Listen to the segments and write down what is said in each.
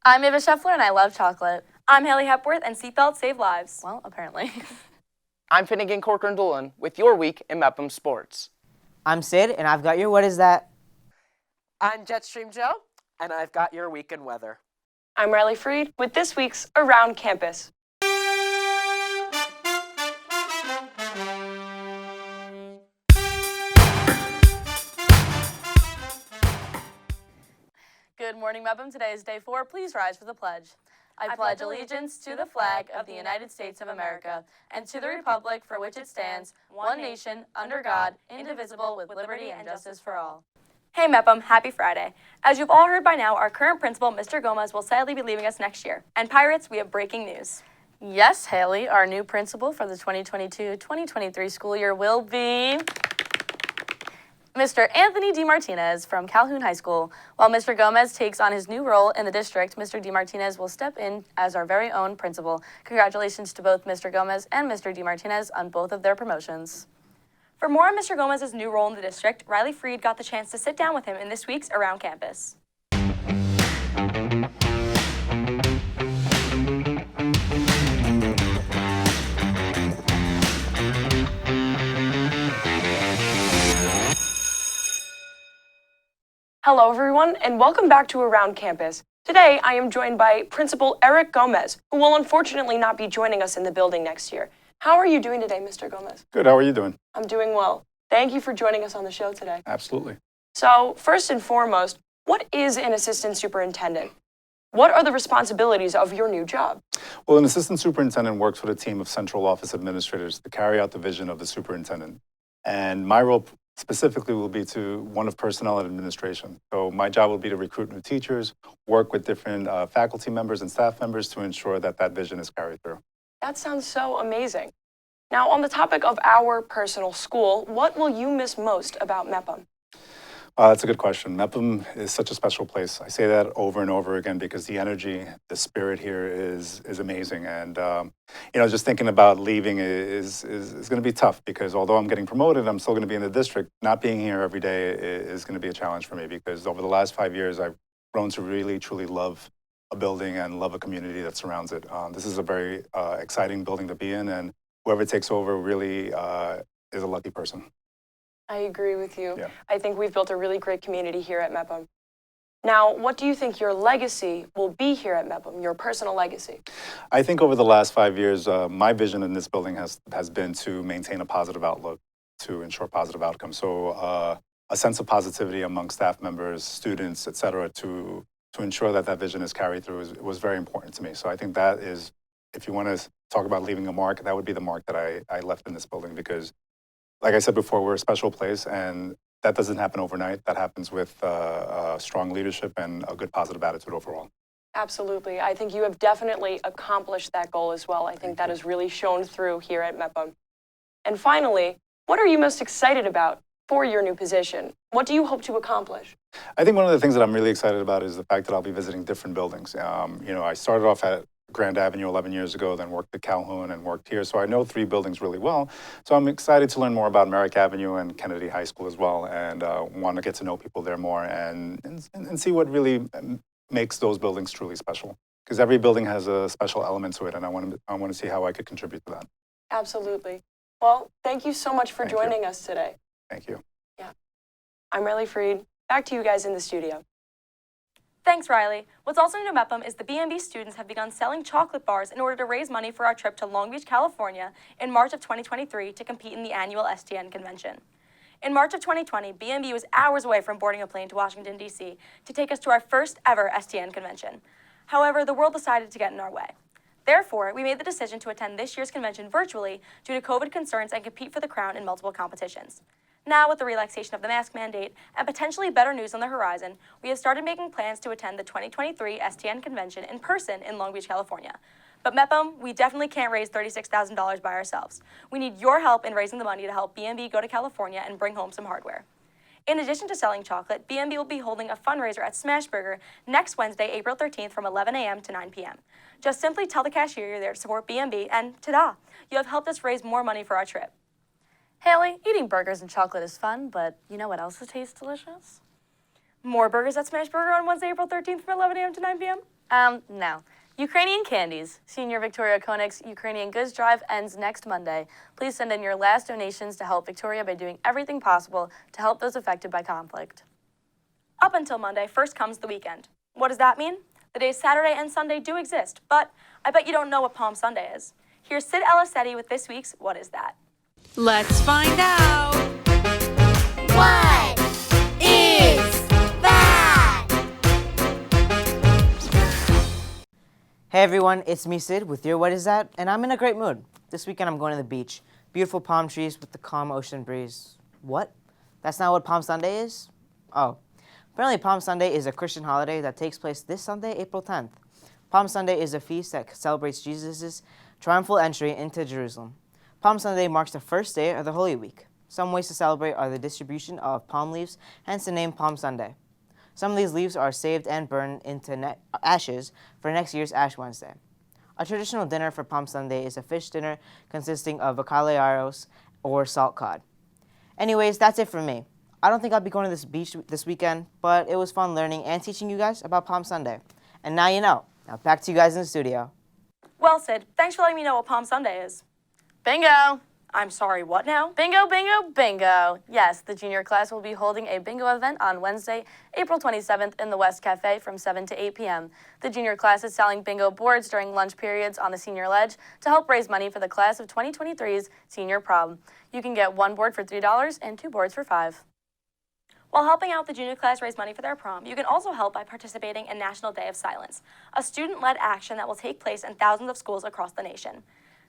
I'm Ava Scheffler and I love chocolate. I'm Haley Hepworth and seatbelts save lives. Well, apparently. I'm Finnegan Corcoran-Dolan with your week in Mepham Sports. I'm Sid and I've got your What Is That? I'm Jetstream Joe and I've got your week in weather. I'm Riley Freed with this week's Around Campus. Good morning, Mepham. Today is day 4. Please rise for the pledge. I pledge allegiance to the flag of the United States of America and to the republic for which it stands, one nation, under God, indivisible, with liberty and justice for all. Hey Mepham, happy Friday. As you've all heard by now, our current principal, Mr. Gomez, will sadly be leaving us next year. And Pirates, we have breaking news. Yes, Haley, our new principal for the 2022-2023 school year will be Mr. Anthony DeMartinez from Calhoun High School. While Mr. Gomez takes on his new role in the district, Mr. DeMartinez will step in as our very own principal. Congratulations to both Mr. Gomez and Mr. DeMartinez on both of their promotions. For more on Mr. Gomez's new role in the district, Riley Freed got the chance to sit down with him in this week's Around Campus. Hello everyone, and welcome back to Around Campus. Today, I am joined by Principal Eric Gomez, who will unfortunately not be joining us in the building next year. How are you doing today, Mr. Gomez? Good, how are you doing? I'm doing well. Thank you for joining us on the show today. Absolutely. So, first and foremost, what is an assistant superintendent? What are the responsibilities of your new job? Well, an assistant superintendent works with a team of central office administrators to carry out the vision of the superintendent. And my role specifically will be to one of personnel and administration. So my job will be to recruit new teachers, work with different faculty members and staff members to ensure that that vision is carried through. That sounds so amazing. Now, on the topic of our personal school, what will you miss most about Mepham? That's a good question. Mepham is such a special place. I say that over and over again because the energy, the spirit here is amazing. And, just thinking about leaving is going to be tough because although I'm getting promoted, I'm still going to be in the district. Not being here every day is going to be a challenge for me because over the last 5 years, I've grown to really, truly love a building and love a community that surrounds it. This is a very exciting building to be in, and whoever takes over really is a lucky person. I agree with you. Yeah. I think we've built a really great community here at Mepham. Now, what do you think your legacy will be here at Mepham, your personal legacy? I think over the last 5 years, my vision in this building has been to maintain a positive outlook, to ensure positive outcomes. So a sense of positivity among staff members, students, et cetera, to ensure that that vision is carried through was very important to me. So I think that is, if you want to talk about leaving a mark, that would be the mark that I left in this building because, like I said before, we're a special place and that doesn't happen overnight. That happens with strong leadership and a good positive attitude overall. Absolutely. I think you have definitely accomplished that goal as well. I think that has really shown through here at Mepham. And finally, what are you most excited about for your new position? What do you hope to accomplish? I think one of the things that I'm really excited about is the fact that I'll be visiting different buildings. I started off at Grand Avenue 11 years ago, then worked at Calhoun and worked here. So I know 3 buildings really well. So I'm excited to learn more about Merrick Avenue and Kennedy High School as well, and want to get to know people there more and see what really makes those buildings truly special. Because every building has a special element to it, and I want to see how I could contribute to that. Absolutely. Well, thank you so much for joining us today. Thank you. Yeah. I'm Riley Freed. Back to you guys in the studio. Thanks, Riley. What's also new to Mepham is the BMB students have begun selling chocolate bars in order to raise money for our trip to Long Beach, California in March of 2023 to compete in the annual STN convention. In March of 2020, BMB was hours away from boarding a plane to Washington, D.C. to take us to our first ever STN convention. However, the world decided to get in our way. Therefore, we made the decision to attend this year's convention virtually due to COVID concerns and compete for the crown in multiple competitions. Now, with the relaxation of the mask mandate and potentially better news on the horizon, we have started making plans to attend the 2023 STN convention in person in Long Beach, California. But Mepham, we definitely can't raise $36,000 by ourselves. We need your help in raising the money to help BMB go to California and bring home some hardware. In addition to selling chocolate, BMB will be holding a fundraiser at Smashburger next Wednesday, April 13th from 11 a.m. to 9 p.m. Just simply tell the cashier you're there to support BMB and ta-da! You have helped us raise more money for our trip. Haley, eating burgers and chocolate is fun, but you know what else tastes delicious? More burgers at Smashburger on Wednesday, April 13th from 11 a.m. to 9 p.m. No. Ukrainian candies. Senior Victoria Konig's Ukrainian Goods Drive ends next Monday. Please send in your last donations to help Victoria by doing everything possible to help those affected by conflict. Up until Monday, first comes the weekend. What does that mean? The days Saturday and Sunday do exist, but I bet you don't know what Palm Sunday is. Here's Sid Elisetti with this week's What Is That? Let's find out. What is that? Hey everyone, it's me Sid with your What Is That? And I'm in a great mood. This weekend I'm going to the beach. Beautiful palm trees with the calm ocean breeze. What? That's not what Palm Sunday is? Oh. Apparently Palm Sunday is a Christian holiday that takes place this Sunday, April 10th. Palm Sunday is a feast that celebrates Jesus' triumphal entry into Jerusalem. Palm Sunday marks the first day of the Holy Week. Some ways to celebrate are the distribution of palm leaves, hence the name Palm Sunday. Some of these leaves are saved and burned into ashes for next year's Ash Wednesday. A traditional dinner for Palm Sunday is a fish dinner consisting of bacalhaos or salt cod. Anyways, that's it from me. I don't think I'll be going to this beach this weekend, but it was fun learning and teaching you guys about Palm Sunday. And now you know. Now back to you guys in the studio. Well, Sid, thanks for letting me know what Palm Sunday is. Bingo! I'm sorry, what now? Bingo, bingo, bingo. Yes, the junior class will be holding a bingo event on Wednesday, April 27th in the West Cafe from 7 to 8 p.m. The junior class is selling bingo boards during lunch periods on the senior ledge to help raise money for the class of 2023's senior prom. You can get one board for $3 and two boards for $5. While helping out the junior class raise money for their prom, you can also help by participating in National Day of Silence, a student-led action that will take place in thousands of schools across the nation.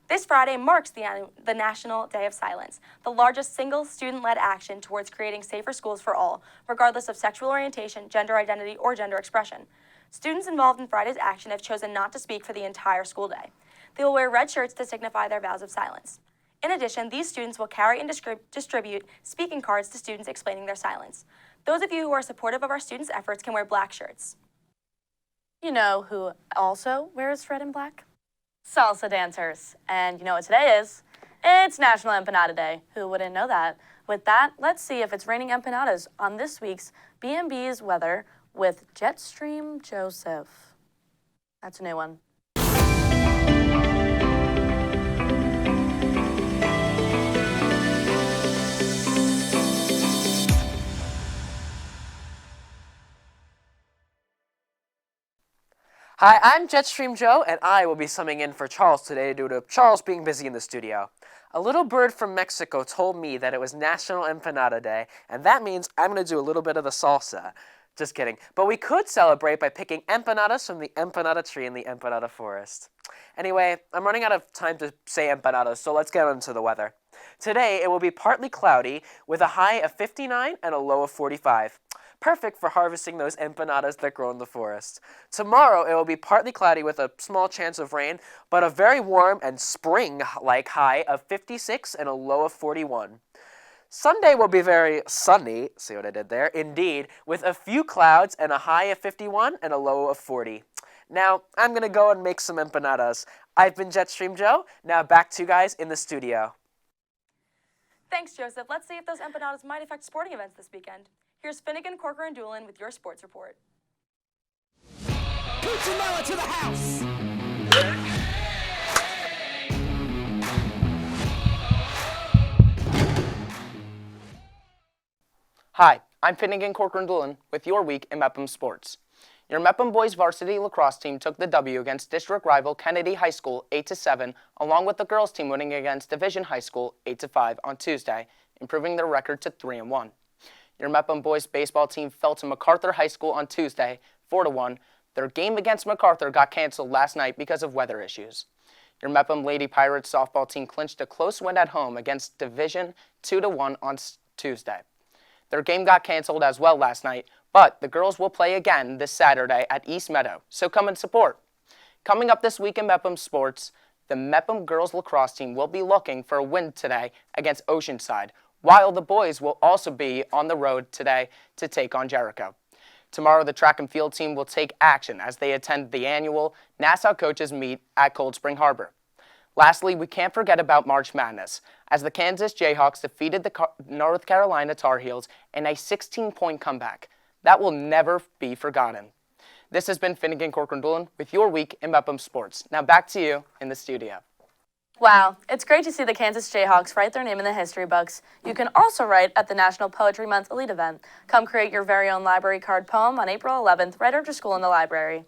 This Friday marks the National Day of Silence, the largest single student-led action towards creating safer schools for all, regardless of sexual orientation, gender identity, or gender expression. Students involved in Friday's action have chosen not to speak for the entire school day. They will wear red shirts to signify their vows of silence. In addition, these students will carry and distribute speaking cards to students explaining their silence. Those of you who are supportive of our students' efforts can wear black shirts. You know who also wears red and black? Salsa dancers. And you know what today is? It's National Empanada Day. Who wouldn't know that? With that, let's see if it's raining empanadas on this week's BMB's weather with Jetstream Joseph. That's a new one. Hi, I'm Jetstream Joe, and I will be summing in for Charles today due to Charles being busy in the studio. A little bird from Mexico told me that it was National Empanada Day, and that means I'm going to do a little bit of the salsa. Just kidding. But we could celebrate by picking empanadas from the empanada tree in the empanada forest. Anyway, I'm running out of time to say empanadas, so let's get into the weather. Today, it will be partly cloudy with a high of 59 and a low of 45. Perfect for harvesting those empanadas that grow in the forest. Tomorrow, it will be partly cloudy with a small chance of rain, but a very warm and spring-like high of 56 and a low of 41. Sunday will be very sunny, see what I did there, indeed, with a few clouds and a high of 51 and a low of 40. Now, I'm going to go and make some empanadas. I've been Jetstream Joe. Now back to you guys in the studio. Thanks, Joseph. Let's see if those empanadas might affect sporting events this weekend. Here's Finnegan, Corker, and Doolin with your sports report. Cuccinella to the house! Hi, I'm Finnegan, Corker, and Doolin with your week in Mepham sports. Your Mepham boys varsity lacrosse team took the W against district rival Kennedy High School 8-7, along with the girls team winning against Division High School 8-5 on Tuesday, improving their record to 3-1. Your Mepham boys baseball team fell to MacArthur High School on Tuesday, 4-1. Their game against MacArthur got canceled last night because of weather issues. Your Mepham Lady Pirates softball team clinched a close win at home against Division 2-1 on Tuesday. Their game got canceled as well last night, but the girls will play again this Saturday at East Meadow, so come and support. Coming up this week in Mepham sports, the Mepham girls lacrosse team will be looking for a win today against Oceanside, while the boys will also be on the road today to take on Jericho. Tomorrow, the track and field team will take action as they attend the annual Nassau Coaches Meet at Cold Spring Harbor. Lastly, we can't forget about March Madness, as the Kansas Jayhawks defeated the North Carolina Tar Heels in a 16-point comeback. That will never be forgotten. This has been Finnegan Corcoran-Doolin with your week in Mepham Sports. Now back to you in the studio. Wow, it's great to see the Kansas Jayhawks write their name in the history books. You can also write at the National Poetry Month Elite event. Come create your very own library card poem on April 11th, right after school in the library.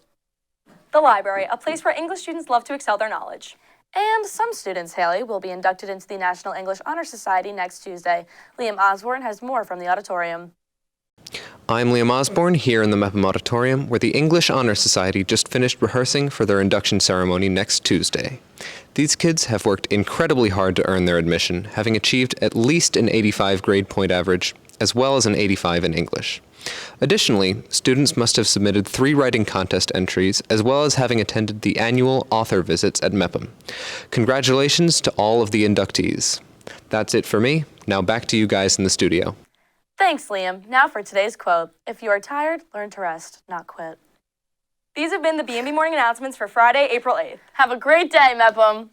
The library, a place where English students love to excel their knowledge. And some students, Haley, will be inducted into the National English Honor Society next Tuesday. Liam Osborne has more from the auditorium. I'm Liam Osborne here in the Mepham Auditorium, where the English Honor Society just finished rehearsing for their induction ceremony next Tuesday. These kids have worked incredibly hard to earn their admission, having achieved at least an 85 grade point average, as well as an 85 in English. Additionally, students must have submitted 3 writing contest entries, as well as having attended the annual author visits at Mepham. Congratulations to all of the inductees. That's it for me. Now back to you guys in the studio. Thanks, Liam. Now for today's quote. If you are tired, learn to rest, not quit. These have been the BMB morning announcements for Friday, April 8th. Have a great day, Mepham.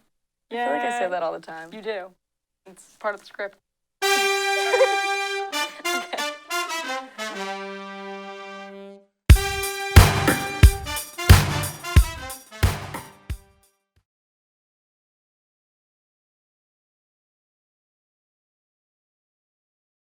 I feel like I say that all the time. You do. It's part of the script.